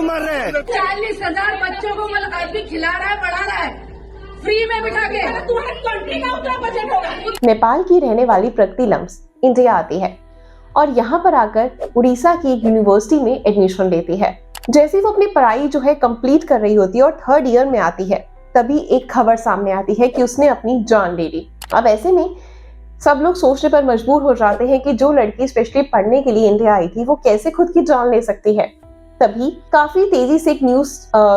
क्यों मार रहे हैं? 40,000 बच्चों को अभी खिला रहा है, पढ़ा रहा है, फ्री में बिठा के। तुम्हारे कंट्री का उतना बजट होगा। नेपाल की रहने वाली प्रगति लम्स इंडिया आती है और यहाँ पर आकर उड़ीसा की एक यूनिवर्सिटी में एडमिशन लेती है। जैसे वो अपनी पढ़ाई जो है कंप्लीट कर रही होती है और 3rd ईयर में आती है, तभी एक खबर सामने आती है कि उसने अपनी जान ले ली। अब ऐसे में सब लोग सोचने पर मजबूर हो जाते हैं कि जो लड़की स्पेशली पढ़ने के लिए इंडिया आई थी वो कैसे खुद की जान ले सकती है। तभी काफी तेजी से एक न्यूज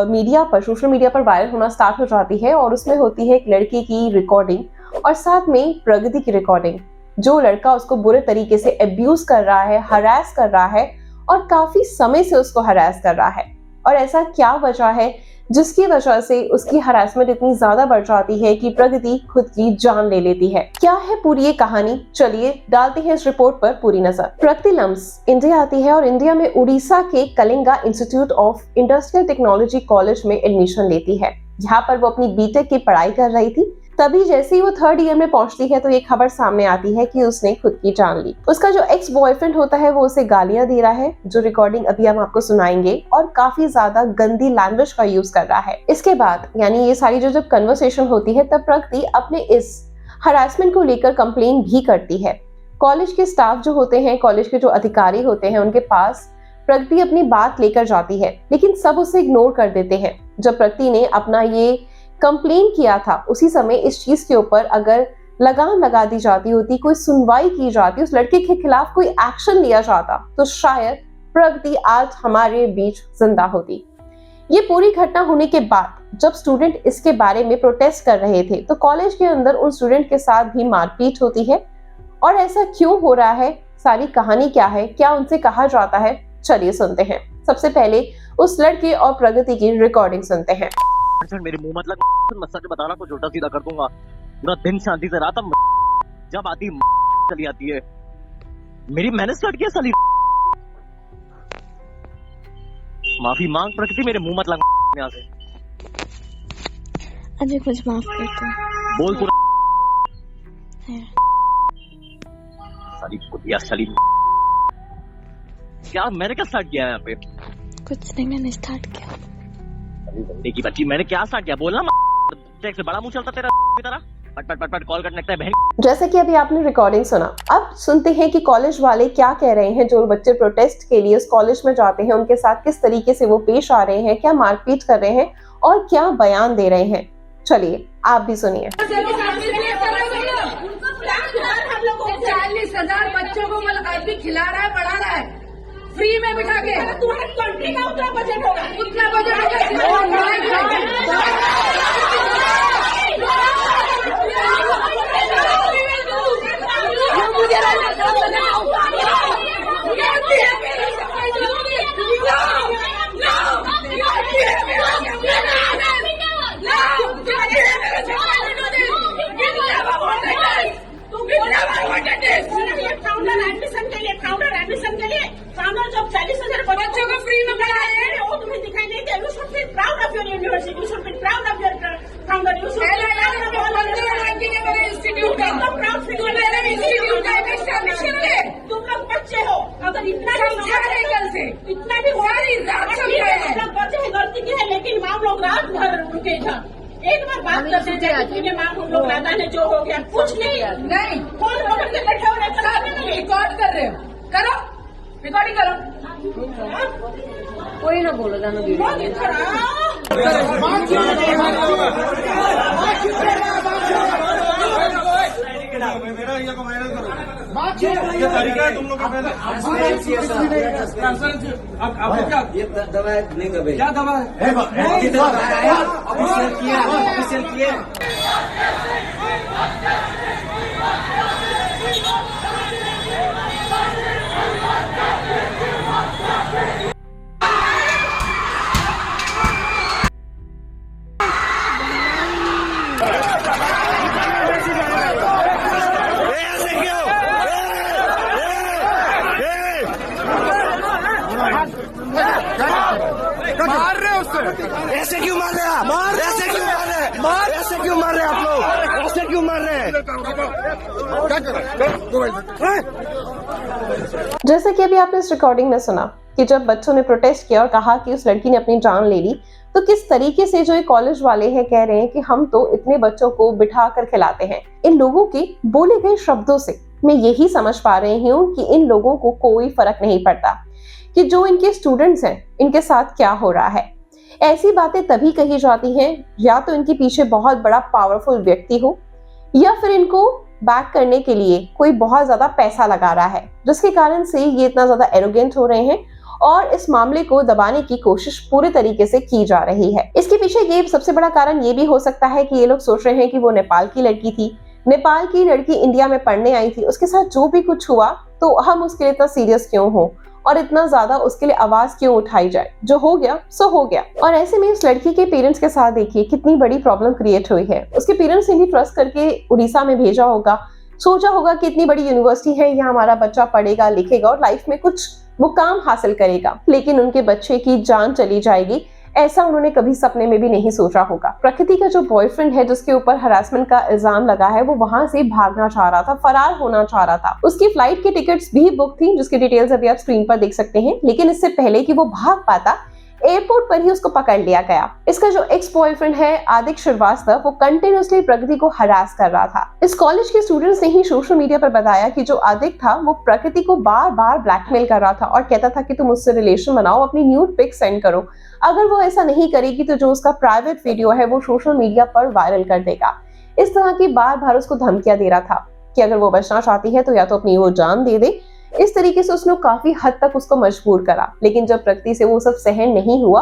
मीडिया पर, सोशल मीडिया पर वायरल होना स्टार्ट हो जाती है और उसमें होती है एक लड़की की रिकॉर्डिंग और साथ में प्रगति की रिकॉर्डिंग। जो लड़का उसको बुरे तरीके से अब्यूज कर रहा है, हरास कर रहा है और काफी समय से उसको हरास कर रहा है। और ऐसा क्या वजह है जिसकी वजह से उसकी हरासमेंट इतनी ज्यादा बढ़ जाती है कि प्रगति खुद की जान ले लेती है। क्या है पूरी ये कहानी, चलिए डालते हैं इस रिपोर्ट पर पूरी नजर। प्रगति लम्स इंडिया आती है और इंडिया में उड़ीसा के Kalinga institute of industrial technology college में एडमिशन लेती है। यहाँ पर वो अपनी बीटेक की पढ़ाई कर रही थी। तभी जैसे ही वो 3rd ईयर में पहुंचती है तो ये खबर सामने आती है कि उसने खुद की जान ली। उसका जो एक्स बॉयफ्रेंड होता है वो उसे गालियां दे रहा है, जो रिकॉर्डिंग अभी हम आपको सुनाएंगे, और काफी ज्यादा गंदी लैंग्वेज का यूज कर रहा है। इसके बाद यानी ये सारी जो जब कन्वर्सेशन होती है तब प्रगति अपने इस हरासमेंट को लेकर कंप्लेन भी करती है। कॉलेज के स्टाफ जो होते हैं, कॉलेज के जो अधिकारी होते हैं, उनके पास प्रगति अपनी बात लेकर जाती है, लेकिन सब उसे इग्नोर कर देते हैं। जब प्रगति ने अपना ये कंप्लेन किया था उसी समय इस चीज के ऊपर अगर लगाम लगा दी जाती होती, कोई सुनवाई की जाती, उस लड़के के खिलाफ कोई एक्शन लिया जाता, तो शायद प्रगति आज हमारे बीच जिंदा होती। ये पूरी घटना होने के बाद जब स्टूडेंट इसके बारे में प्रोटेस्ट कर रहे थे तो कॉलेज के अंदर उन स्टूडेंट के साथ भी मारपीट होती है। और ऐसा क्यों हो रहा है, सारी कहानी क्या है, क्या उनसे कहा जाता है, चलिए सुनते हैं। सबसे पहले उस लड़के और प्रगति की रिकॉर्डिंग सुनते हैं। मेरे मुंह मतलब मैं सच बताना कुछ उल्टा सीधा कर दूंगा। पूरा दिन शांति से रहा था, जब आती चली आती है। मैंने स्टार्ट किया साली। माफी मांग प्रगति, मेरे मुंह मत लगा यहाँ से। अजय कुछ माफ कर दो। बोल तू साली कुतिया साली। क्या मैंने क्या स्टार्ट किया है यहाँ पे? कुछ नहीं, मैंने स्टार्ट किया। की बच्ची, मैंने क्या स्टार्ट किया? बोलना से बड़ा मुंह चलता तेरा की तरह। पट पट पट पट कॉल करने लगता है बहन। जैसे कि अभी आपने रिकॉर्डिंग सुना, अब सुनते हैं कि कॉलेज वाले क्या कह रहे हैं। जो बच्चे प्रोटेस्ट के लिए उस कॉलेज में जाते हैं उनके साथ किस तरीके से वो पेश आ रहे हैं, क्या मारपीट कर रहे हैं और क्या बयान दे रहे हैं, चलिए आप भी सुनिए। 40,000 बच्चों को अभी खिला रहा है, पढ़ा रहा है, फ्री में बिठा के। तुम्हारे कंट्री का उतना बजट होगा, उतना बजट एडमिशन के लिए फाउंडर जब 40,000 बच्चों को फ्री में पढ़ा रहे हैं, वो तुम्हें दिखाई नहीं दे। You should be proud of your university, you should be proud of your founder, you should be proud of your मेरे इंस्टीट्यूट का। तुम प्राउड फील कर रहे हो इंस्टीट्यूट का एस्टैब्लिशमेंट में। तुम लोग बच्चे हो, अगर इतना समझा रहे कल से, इतना भी सारी रात समझा है। बच्चे गलती की है, लेकिन माँ लोग रात भर उनके इधर एक बार बात कर सकते हैं। माँ हम लोग दादा ने जो हो गया कुछ नहीं फोन पकड़ के बैठे हो रहे, रिकॉर्ड कर रहे हो, करो रिकॉर्डिंग करो। कोई ना बोलो, जानो ये तरीका है तुम लोग का पहले। अब क्या ये दवा नहीं दबे, क्या दवा है? ऑफिशियल किया मार रहे उससे। ऐसे क्यों मार रहे आप? ऐसे क्यों मार रहे हैं? ऐसे क्यों मार रहे हैं आप लोग? ऐसे क्यों मार रहे हैं? जैसे कि अभी आपने इस रिकॉर्डिंग में सुना, कि जब बच्चों ने प्रोटेस्ट किया और कहा कि उस लड़की ने अपनी जान ले ली, तो किस तरीके से जो ये कॉलेज वाले हैं कह रहे हैं कि हम तो इतने बच्चों को बिठा कर खिलाते हैं। इन लोगों के बोले गए शब्दों से मैं यही समझ पा रही हूँ कि इन लोगों को कोई फर्क नहीं पड़ता कि जो इनके स्टूडेंट्स हैं इनके साथ क्या हो रहा है। ऐसी बातें तभी कही जाती हैं या तो इनके पीछे बहुत बड़ा पावरफुल व्यक्ति हो या फिर इनको बैक करने के लिए कोई बहुत ज्यादा पैसा लगा रहा है, जिसके कारण से ये इतना ज्यादा एरोगेंट हो रहे हैं और इस मामले को दबाने की कोशिश पूरे तरीके से की जा रही है। इसके पीछे ये सबसे बड़ा कारण ये भी हो सकता है कि ये लोग सोच रहे हैं कि वो नेपाल की लड़की थी, नेपाल की लड़की इंडिया में पढ़ने आई थी, उसके साथ जो भी कुछ हुआ तो हम उसके लिए इतना सीरियस क्यों हो और इतना ज्यादा उसके लिए आवाज क्यों उठाई जाए। जो हो गया सो हो गया। और ऐसे में उस लड़की के पेरेंट्स के साथ देखिए कितनी बड़ी प्रॉब्लम क्रिएट हुई है। उसके पेरेंट्स ने भी ट्रस्ट करके उड़ीसा में भेजा होगा, सोचा होगा कि इतनी बड़ी यूनिवर्सिटी है, यहाँ हमारा बच्चा पढ़ेगा लिखेगा और लाइफ में कुछ मुकाम हासिल करेगा, लेकिन उनके बच्चे की जान चली जाएगी ऐसा उन्होंने कभी सपने में भी नहीं सोचा होगा। प्रकृति का जो बॉयफ्रेंड है जिसके ऊपर हरासमेंट का इल्जाम लगा है, वो वहां से भागना चाह रहा था, फरार होना चाह रहा था। उसकी फ्लाइट की टिकट्स भी बुक थी, जिसकी डिटेल्स अभी आप स्क्रीन पर देख सकते हैं, लेकिन इससे पहले कि वो भाग पाता एयरपोर्ट पर ही उसको पकड़ लिया गया। इसका जो एक्स बॉयफ्रेंड है आदिक श्रीवास्तव, वो कंटिन्यूअसली प्रकृति को हरास कर रहा था। इस कॉलेज के स्टूडेंट्स ने ही सोशल मीडिया पर बताया कि जो आदिक था वो प्रकृति को बार बार ब्लैकमेल कर रहा था और कहता था कि तुम उससे रिलेशन बनाओ, अपनी न्यूड पिक सेंड करो, अगर वो ऐसा नहीं करेगी तो जो उसका प्राइवेट वीडियो है वो सोशल मीडिया पर वायरल कर देगा। इस तरह की बार बार उसको धमकियां दे रहा था कि अगर वो बचना चाहती है तो या तो अपनी वो जान दे दे। इस तरीके से उसने काफी हद तक उसको मजबूर करा, लेकिन जब प्रकृति से वो सब सहन नहीं हुआ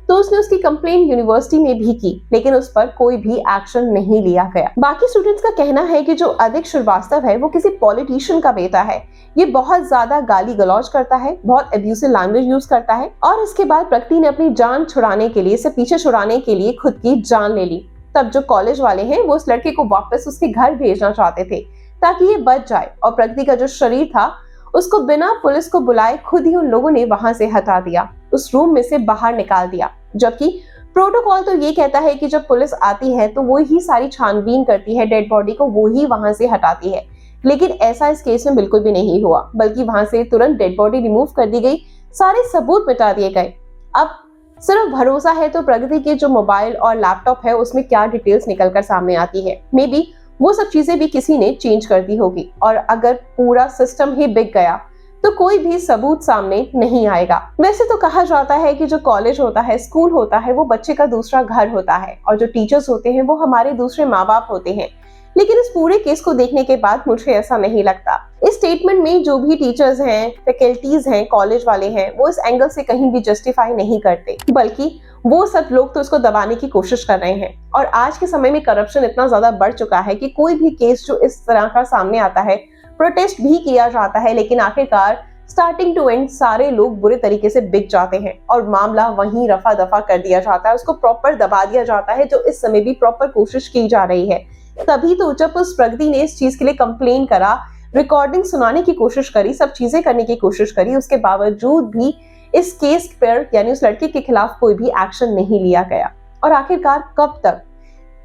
तो उसने उसकी कंप्लेंट यूनिवर्सिटी में भी की, लेकिन उस पर कोई भी एक्शन नहीं लिया गया। बाकी स्टूडेंट्स का कहना है कि जो आदिक श्रीवास्तव है वो किसी पॉलिटिशियन का बेटा है। ये बहुत ज्यादा गाली गलौज करता है, बहुत अब्यूसिव लैंग्वेज यूज करता है और इसके बाद प्रकृति ने अपनी जान छुड़ाने के लिए, इसे पीछे छुड़ाने के लिए खुद की जान ले ली। तब जो कॉलेज वाले हैं वो उस लड़के को वापस उसके घर भेजना चाहते थे ताकि ये बच जाए, और प्रकृति का जो शरीर था उसको बिना पुलिस को बुलाए खुद ही उन लोगों ने वहां से हटा दिया, उस रूम में से बाहर निकाल दिया। जबकि प्रोटोकॉल तो ये कहता है कि जब पुलिस आती है तो वो ही सारी छानबीन करती है, डेड बॉडी को वो ही वहां से हटाती है, लेकिन ऐसा इस केस में बिल्कुल भी नहीं हुआ, बल्कि वहां से तुरंत डेड बॉडी रिमूव कर दी गई, सारे सबूत मिटा दिए गए। अब सिर्फ भरोसा है तो प्रकृति के जो मोबाइल और लैपटॉप है उसमें क्या डिटेल्स निकलकर सामने आती है। मे बी वो सब चीजें भी किसी ने चेंज कर दी होगी, और अगर पूरा सिस्टम ही बिक गया तो कोई भी सबूत सामने नहीं आएगा। वैसे तो कहा जाता है कि जो कॉलेज होता है, स्कूल होता है, वो बच्चे का दूसरा घर होता है, और जो टीचर्स होते हैं वो हमारे दूसरे माँ बाप होते हैं, लेकिन इस पूरे केस को देखने के बाद मुझे ऐसा नहीं लगता। इस स्टेटमेंट में जो भी टीचर्स हैं, फैकल्टीज हैं, कॉलेज वाले हैं, वो इस एंगल से कहीं भी जस्टिफाई नहीं करते, बल्कि वो सब लोग तो इसको दबाने की कोशिश कर रहे हैं। और आज के समय में करप्शन इतना ज्यादा बढ़ चुका है कि कोई भी केस जो इस तरह का सामने आता है, प्रोटेस्ट भी किया जाता है, लेकिन आखिरकार स्टार्टिंग टू एंड सारे लोग बुरे तरीके से बिक जाते हैं और मामला वहीं रफा दफा कर दिया जाता है, उसको प्रॉपर दबा दिया जाता है, जो इस समय भी प्रॉपर कोशिश की जा रही है। तभी तो जब उस प्रगति ने इस चीज के लिए कंप्लेन करा, रिकॉर्डिंग सुनाने की कोशिश करी, सब चीजें करने की कोशिश करी, उसके बावजूद भी इस केस पर यानी उस लड़के के खिलाफ कोई भी एक्शन नहीं लिया गया। और आखिरकार कब तक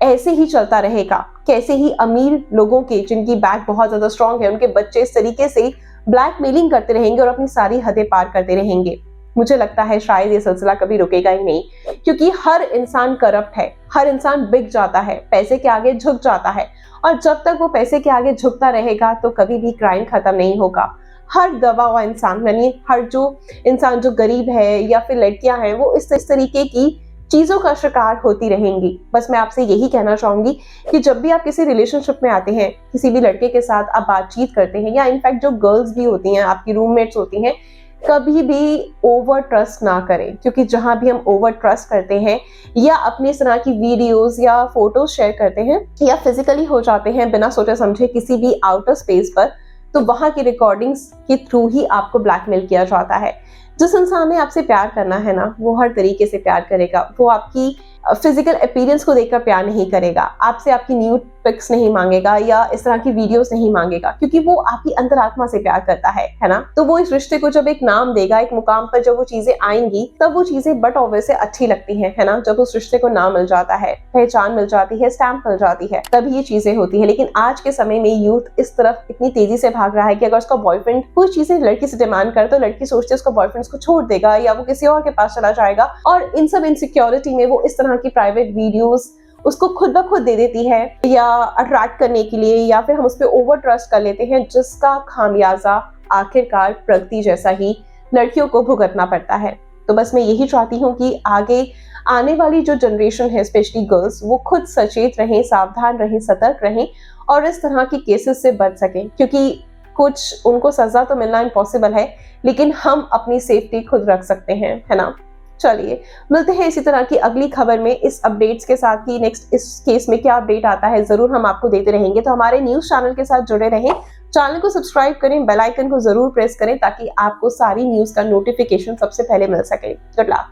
ऐसे ही चलता रहेगा? कैसे ही अमीर लोगों के, जिनकी बैक बहुत ज्यादा स्ट्रांग है, उनके बच्चे इस तरीके से ब्लैकमेलिंग करते रहेंगे और अपनी सारी हदें पार करते रहेंगे? मुझे लगता है शायद ये सिलसिला कभी रुकेगा ही नहीं, क्योंकि हर इंसान करप्ट है, हर इंसान बिक जाता है, पैसे के आगे झुक जाता है, और जब तक वो पैसे के आगे झुकता रहेगा तो कभी भी क्राइम खत्म नहीं होगा। हर दबा हुआ इंसान, यानी हर जो इंसान जो गरीब है या फिर लड़कियां हैं, वो इस तरीके की चीजों का शिकार होती रहेंगी। बस मैं आपसे यही कहना चाहूंगी कि जब भी आप किसी रिलेशनशिप में आते हैं, किसी भी लड़के के साथ आप बातचीत करते हैं, या इनफैक्ट जो गर्ल्स भी होती हैं, आपकी रूममेट्स होती हैं, कभी भी ओवर ट्रस्ट ना करें, क्योंकि जहां भी हम ओवर ट्रस्ट करते हैं या अपनी इस तरह की वीडियोस या फोटोज शेयर करते हैं या फिजिकली हो जाते हैं बिना सोचे समझे किसी भी आउटर स्पेस पर, तो वहां की रिकॉर्डिंग्स के थ्रू ही आपको ब्लैकमेल किया जाता है। जिस इंसान ने आपसे प्यार करना है ना, वो हर तरीके से प्यार करेगा। वो आपकी फिजिकल अपीयरेंस को देखकर प्यार नहीं करेगा, आपसे आपकी न्यूड पिक्स नहीं मांगेगा या इस तरह की वीडियोस नहीं मांगेगा, क्योंकि वो आपकी अंतरात्मा से प्यार करता है ना। तो वो इस रिश्ते को जब एक नाम देगा, एक मुकाम पर जब वो चीजें आएंगी, तब वो चीजें बट ऑब्वियस अच्छी लगती है ना। जब उस रिश्ते को नाम मिल जाता है, पहचान मिल जाती है, स्टैंप मिल जाती है, तभी ये चीजें होती है। लेकिन आज के समय में यूथ इस तरफ इतनी तेजी से भाग रहा है कि अगर उसका बॉयफ्रेंड कुछ चीजें लड़की से डिमांड करे तो लड़की सोचती है उसका बॉयफ्रेंड उसको छोड़ देगा या वो किसी और के पास चला जाएगा, और इन सब इनसिक्योरिटी में वो इस तरह की प्राइवेट वीडियोस उसको खुद ब खुद दे देती है या अट्रैक्ट करने के लिए, या फिर हम उस पर ओवर ट्रस्ट कर लेते हैं, जिसका खामियाजा आखिरकार प्रगति जैसा ही लड़कियों को भुगतना पड़ता है। तो बस मैं यही चाहती हूँ कि आगे आने वाली जो जनरेशन है, स्पेशली गर्ल्स, वो खुद सचेत रहें, सावधान रहें, सतर्क रहें और इस तरह की केसेस से बच सकें, क्योंकि कुछ उनको सजा तो मिलना इम्पॉसिबल है, लेकिन हम अपनी सेफ्टी खुद रख सकते हैं, है ना। चलिए मिलते हैं इसी तरह की अगली खबर में इस अपडेट्स के साथ कि नेक्स्ट इस केस में क्या अपडेट आता है, जरूर हम आपको देते रहेंगे। तो हमारे न्यूज चैनल के साथ जुड़े रहें, चैनल को सब्सक्राइब करें, बेल आइकन को जरूर प्रेस करें ताकि आपको सारी न्यूज का नोटिफिकेशन सबसे पहले मिल सके। Good luck.